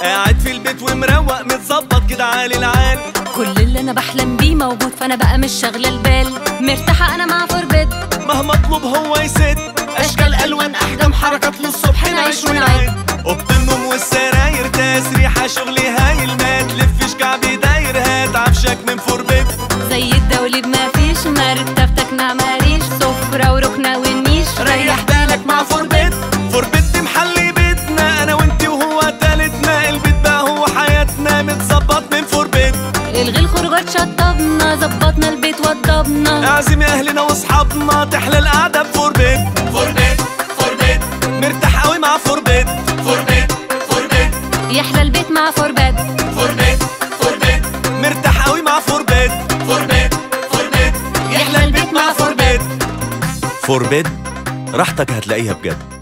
قاعد في البيت ومروق متظبط كده عالي العال. كل اللي انا بحلم بيه موجود، فانا بقى مش شاغله البال، مرتاحه انا مع فوربيت. مهما اطلب هو يسد، اشكال الوان احجام حركات للصبح نعيش ونعيد. اوضه النوم والسراير تسريحه شغلي هايل، ما تلفش كعبي داير، هات عفشك من فوربيت. زي الدولي بما فيش، مرتبتك معماريش، سفره وركنه والنيش، ريح بالك مع فوربيت. فوربيت دي محلي بيتنا، انا وانتي وهو تالتنا، البيت بقى هو حياتنا، متظبط من فوربيت. الغي الخروجات شطبنا، ظبطنا البيت وضبنا، اعزمي اهلنا واصحابنا، تحلى القعده بفوربيت. فوربيت فوربيت مرتاح قوي مع فوربيت. فوربيت فوربيت يحلى البيت مع فوربيت. فوربيت فوربيت مرتاح قوي مع فوربيت. فوربيت فوربيت يحلى البيت مع فوربيت. فوربيت راحتك هتلاقيها بجد.